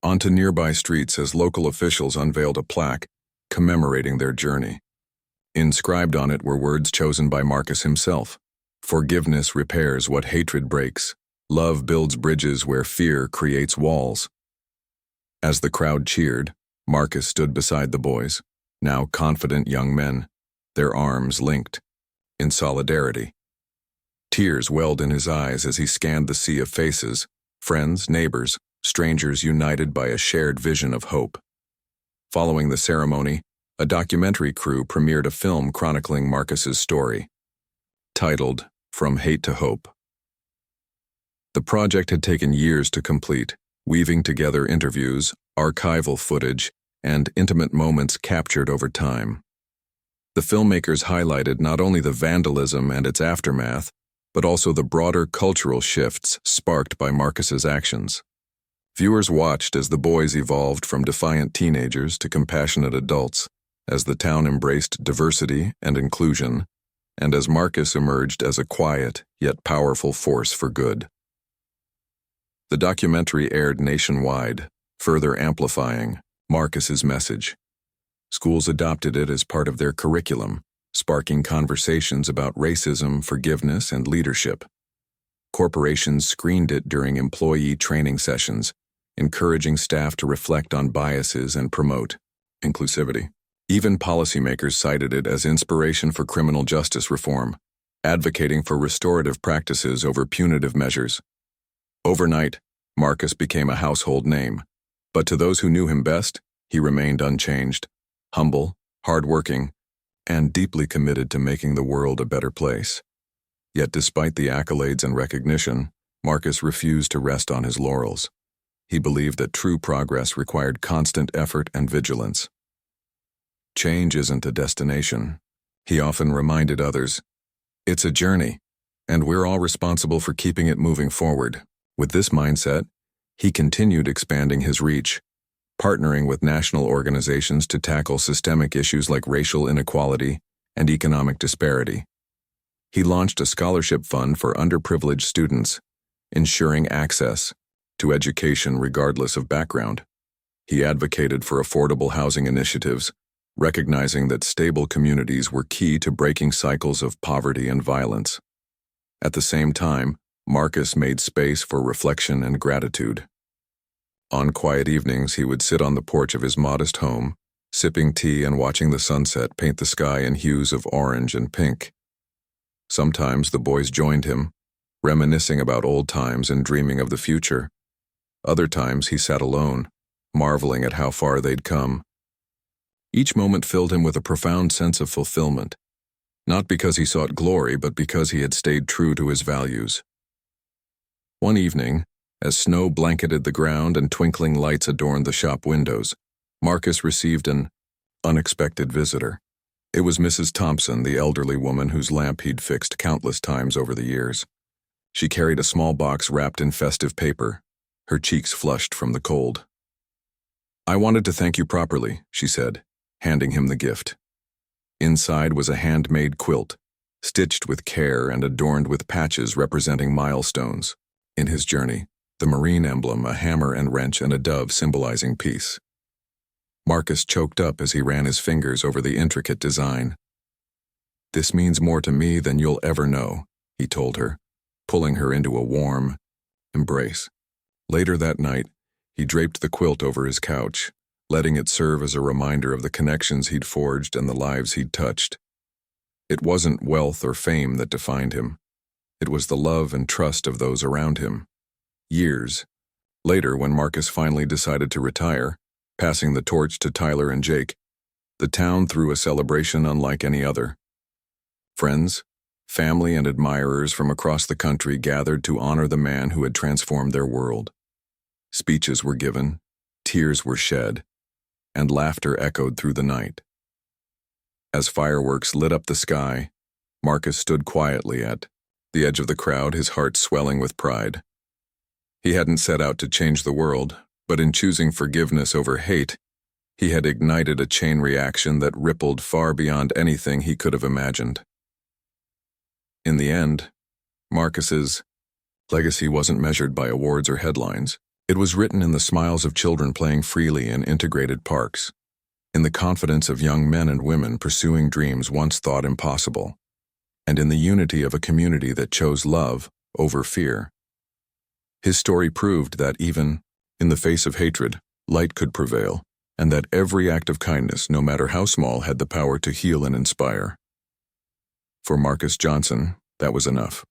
[SPEAKER 1] onto nearby streets as local officials unveiled a plaque commemorating their journey. Inscribed on it were words chosen by Marcus himself: "Forgiveness repairs what hatred breaks. Love builds bridges where fear creates walls." As the crowd cheered, Marcus stood beside the boys, now confident young men, their arms linked in solidarity. Tears welled in his eyes as he scanned the sea of faces, friends, neighbors, strangers united by a shared vision of hope. Following the ceremony, a documentary crew premiered a film chronicling Marcus's story, titled From Hate to Hope. The project had taken years to complete, weaving together interviews, archival footage, and intimate moments captured over time. The filmmakers highlighted not only the vandalism and its aftermath, but also the broader cultural shifts sparked by Marcus's actions. Viewers watched as the boys evolved from defiant teenagers to compassionate adults, as the town embraced diversity and inclusion, and as Marcus emerged as a quiet yet powerful force for good. The documentary aired nationwide, further amplifying Marcus's message. Schools adopted it as part of their curriculum, sparking conversations about racism, forgiveness, and leadership. Corporations screened it during employee training sessions, encouraging staff to reflect on biases and promote inclusivity. Even policymakers cited it as inspiration for criminal justice reform, advocating for restorative practices over punitive measures. Overnight, Marcus became a household name, but to those who knew him best, he remained unchanged, humble, hardworking, and deeply committed to making the world a better place. Yet despite the accolades and recognition, Marcus refused to rest on his laurels. He believed that true progress required constant effort and vigilance. Change isn't a destination, he often reminded others. It's a journey, and we're all responsible for keeping it moving forward. With this mindset, he continued expanding his reach, partnering with national organizations to tackle systemic issues like racial inequality and economic disparity. He launched a scholarship fund for underprivileged students, ensuring access to education regardless of background. He advocated for affordable housing initiatives, recognizing that stable communities were key to breaking cycles of poverty and violence. At the same time, Marcus made space for reflection and gratitude. On quiet evenings, he would sit on the porch of his modest home, sipping tea and watching the sunset paint the sky in hues of orange and pink. Sometimes the boys joined him, reminiscing about old times and dreaming of the future. Other times he sat alone, marveling at how far they'd come. Each moment filled him with a profound sense of fulfillment, not because he sought glory, but because he had stayed true to his values. One evening, as snow blanketed the ground and twinkling lights adorned the shop windows, Marcus received an unexpected visitor. It was Mrs. Thompson, the elderly woman whose lamp he'd fixed countless times over the years. She carried a small box wrapped in festive paper, her cheeks flushed from the cold. "I wanted to thank you properly," she said, handing him the gift. Inside was a handmade quilt, stitched with care and adorned with patches representing milestones in his journey, the marine emblem, a hammer and wrench, and a dove symbolizing peace. Marcus choked up as he ran his fingers over the intricate design. "This means more to me than you'll ever know," he told her, pulling her into a warm embrace. Later that night, he draped the quilt over his couch, letting it serve as a reminder of the connections he'd forged and the lives he'd touched. It wasn't wealth or fame that defined him. It was the love and trust of those around him. Years later, when Marcus finally decided to retire, passing the torch to Tyler and Jake, the town threw a celebration unlike any other. Friends, family, and admirers from across the country gathered to honor the man who had transformed their world. Speeches were given, tears were shed, and laughter echoed through the night. As fireworks lit up the sky, Marcus stood quietly at the edge of the crowd, his heart swelling with pride. He hadn't set out to change the world, but in choosing forgiveness over hate, he had ignited a chain reaction that rippled far beyond anything he could have imagined. In the end, Marcus's legacy wasn't measured by awards or headlines. It was written in the smiles of children playing freely in integrated parks, in the confidence of young men and women pursuing dreams once thought impossible, and in the unity of a community that chose love over fear. His story proved that even in the face of hatred, light could prevail, and that every act of kindness, no matter how small, had the power to heal and inspire. For Marcus Johnson, that was enough.